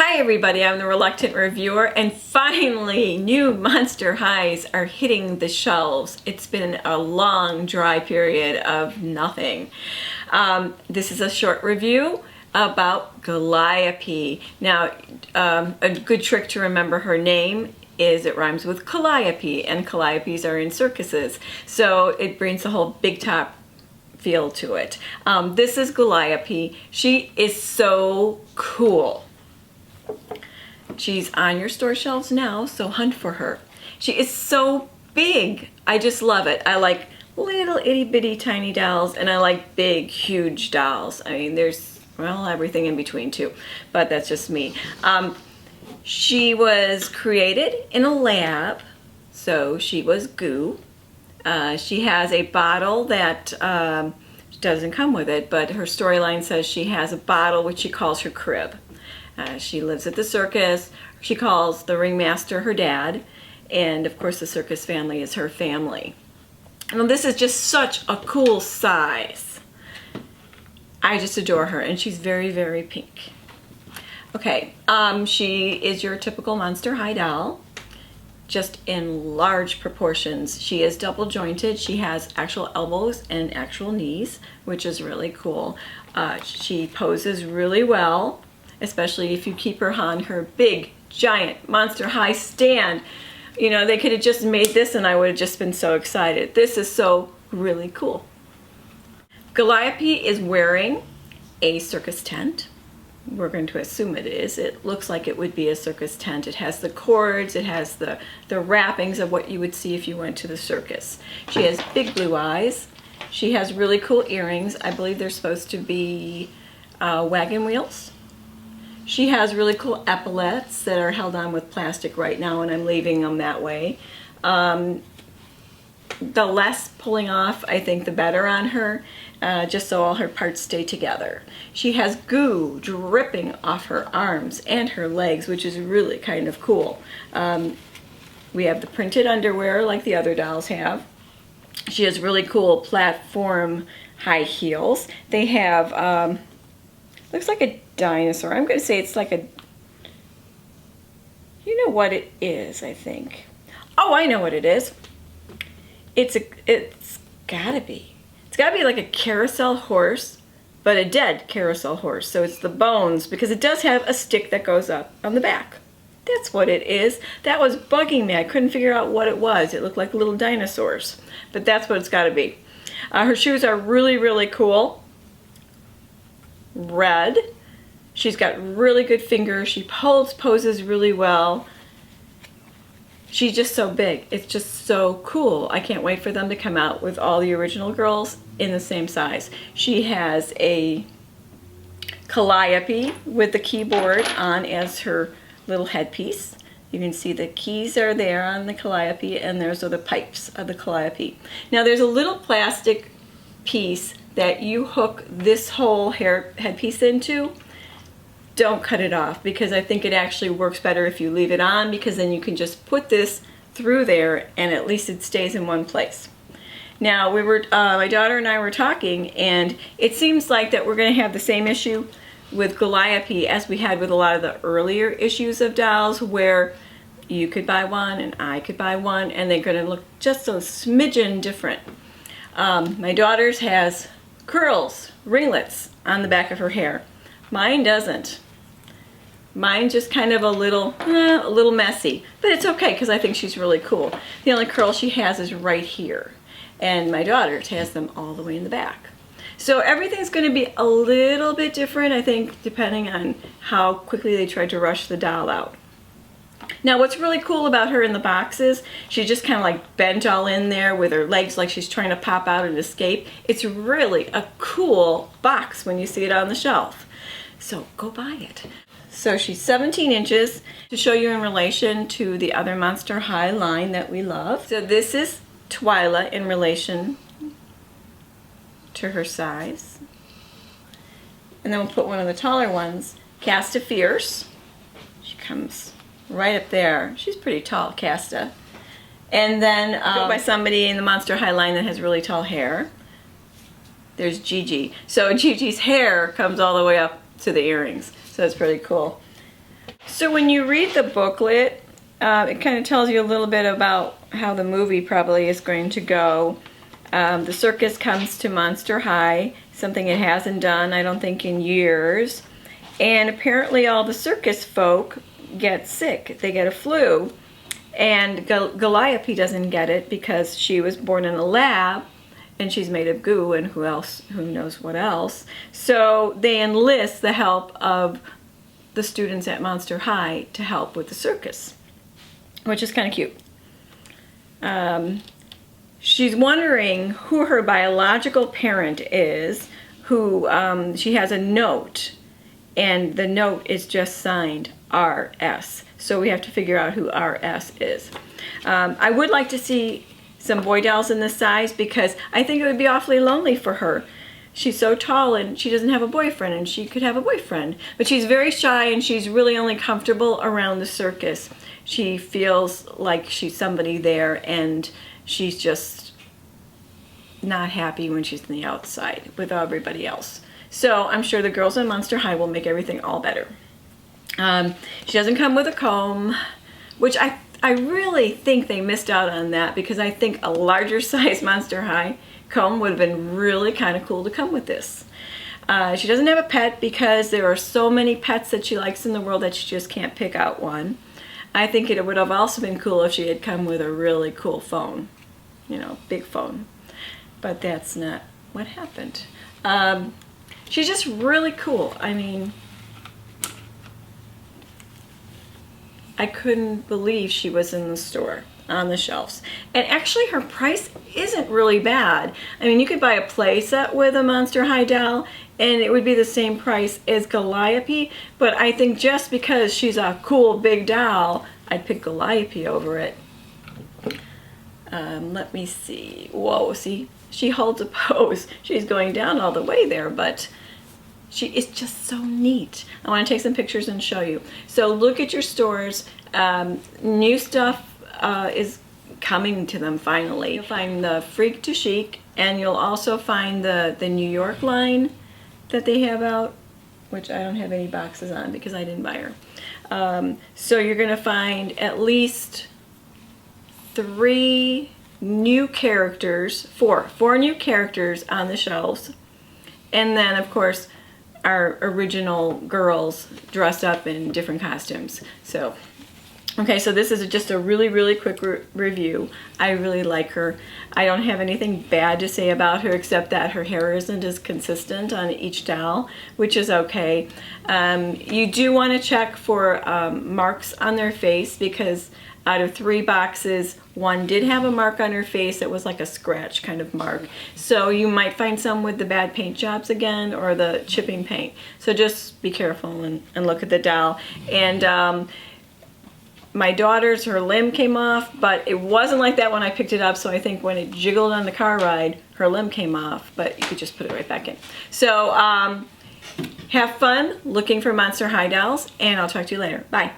Hi everybody, I'm the Reluctant Reviewer, and finally new Monster Highs are hitting the shelves. It's been a long dry period of nothing. This is a short review about Gooliope. Now, a good trick to remember her name is it rhymes with Calliope, and Calliopes are in circuses, so it brings the whole big top feel to it. This is Gooliope. She is so cool. She's on your store shelves now, so hunt for her. She is so big. I just love it. I like little itty bitty tiny dolls, and I like big, huge dolls. I mean, there's, well, everything in between too, but that's just me. She was created in a lab, so she was goo. She has a bottle that doesn't come with it, but her storyline says she has a bottle which she calls her crib. She lives at the circus. She calls the ringmaster her dad, and of course the circus family is her family. Now this is just such a cool size. I just adore her, and she's very, very pink. Okay, she is your typical Monster High doll, just in large proportions. She is double jointed. She has actual elbows and actual knees, which is really cool. She poses really well, especially if you keep her on her big, giant Monster High stand. You know, they could have just made this and I would have just been so excited. This is so really cool. Gooliope is wearing a circus tent. We're going to assume it is. It looks like it would be a circus tent. It has the cords, it has the wrappings of what you would see if you went to the circus. She has big blue eyes. She has really cool earrings. I believe they're supposed to be wagon wheels. She has really cool epaulets that are held on with plastic right now, and I'm leaving them that way. The less pulling off, I think, the better on her, just so all her parts stay together. She has goo dripping off her arms and her legs, which is really kind of cool. We have the printed underwear like the other dolls have. She has really cool platform high heels. They have, looks like a dinosaur. I'm going to say it's like a, you know what it is, I think. Oh, I know what it is. It's gotta be like a carousel horse, but a dead carousel horse. So it's the bones, because it does have a stick that goes up on the back. That's what it is. That was bugging me. I couldn't figure out what it was. It looked like little dinosaurs, but that's what it's gotta be. Her shoes are really, really cool. Red. She's got really good fingers. She poses really well. She's just so big. It's just so cool. I can't wait for them to come out with all the original girls in the same size. She has a Calliope with the keyboard on as her little headpiece. You can see the keys are there on the Calliope, and those are the pipes of the Calliope. Now there's a little plastic piece that you hook this whole headpiece into. Don't cut it off, because I think it actually works better if you leave it on, because then you can just put this through there and at least it stays in one place. Now my daughter and I were talking, and it seems like that we're going to have the same issue with Gooliope as we had with a lot of the earlier issues of dolls, where you could buy one and I could buy one and they're going to look just a smidgen different. My daughter's has curls, ringlets on the back of her hair. Mine doesn't. Mine's just kind of a little messy, but it's okay because I think she's really cool. The only curl she has is right here, and my daughter's has them all the way in the back. So everything's going to be a little bit different, I think, depending on how quickly they tried to rush the doll out. Now what's really cool about her in the box is she's just kind of like bent all in there with her legs like she's trying to pop out and escape. It's really a cool box when you see it on the shelf. So go buy it. So she's 17 inches, to show you in relation to the other Monster High line that we love. So this is Twyla in relation to her size. And then we'll put one of the taller ones, Casta Fierce. She comes right up there. She's pretty tall, Casta. And then go by somebody in the Monster High line that has really tall hair. There's Gigi. So Gigi's hair comes all the way up to the earrings. So it's pretty cool. So when you read the booklet, it kind of tells you a little bit about how the movie probably is going to go. The circus comes to Monster High, something it hasn't done, I don't think, in years. And apparently all the circus folk get sick. They get a flu. And Gooliope doesn't get it because she was born in a lab and she's made of goo and who knows what else. So they enlist the help of the students at Monster High to help with the circus, which is kind of cute. She's wondering who her biological parent is, who she has a note, and the note is just signed RS. So we have to figure out who RS is. I would like to see some boy dolls in this size because I think it would be awfully lonely for her. She's so tall and she doesn't have a boyfriend, and she could have a boyfriend. But she's very shy and she's really only comfortable around the circus. She feels like she's somebody there and she's just not happy when she's on the outside with everybody else. So I'm sure the girls in Monster High will make everything all better. She doesn't come with a comb, which I really think they missed out on that because I think a larger size Monster High comb would have been really kind of cool to come with this. She doesn't have a pet because there are so many pets that she likes in the world that she just can't pick out one. I think it would have also been cool if she had come with a really cool phone, you know, big phone. But that's not what happened. She's just really cool. I mean, I couldn't believe she was in the store on the shelves. And actually her price isn't really bad. I mean, you could buy a play set with a Monster High doll and it would be the same price as Gooliope, but I think just because she's a cool big doll, I'd pick Gooliope over it. Let me see. Whoa, see? She holds a pose. She's going down all the way there, but she is just so neat. I want to take some pictures and show you. So look at your stores. New stuff is coming to them finally. You'll find the Freak to Chic, and you'll also find the New York line that they have out, which I don't have any boxes on because I didn't buy her. So you're going to find at least 4 new characters on the shelves, and then of course our original girls dressed up in different costumes. So okay, so this is just a really quick review. I really like her. I don't have anything bad to say about her except that her hair isn't as consistent on each doll, which is okay. You do want to check for marks on their face because out of 3 boxes, 1 did have a mark on her face that was like a scratch kind of mark. So you might find some with the bad paint jobs again or the chipping paint. So just be careful and look at the doll. And my daughter's, her limb came off, but it wasn't like that when I picked it up, so I think when it jiggled on the car ride, her limb came off, but you could just put it right back in. So have fun looking for Monster High dolls, and I'll talk to you later. Bye.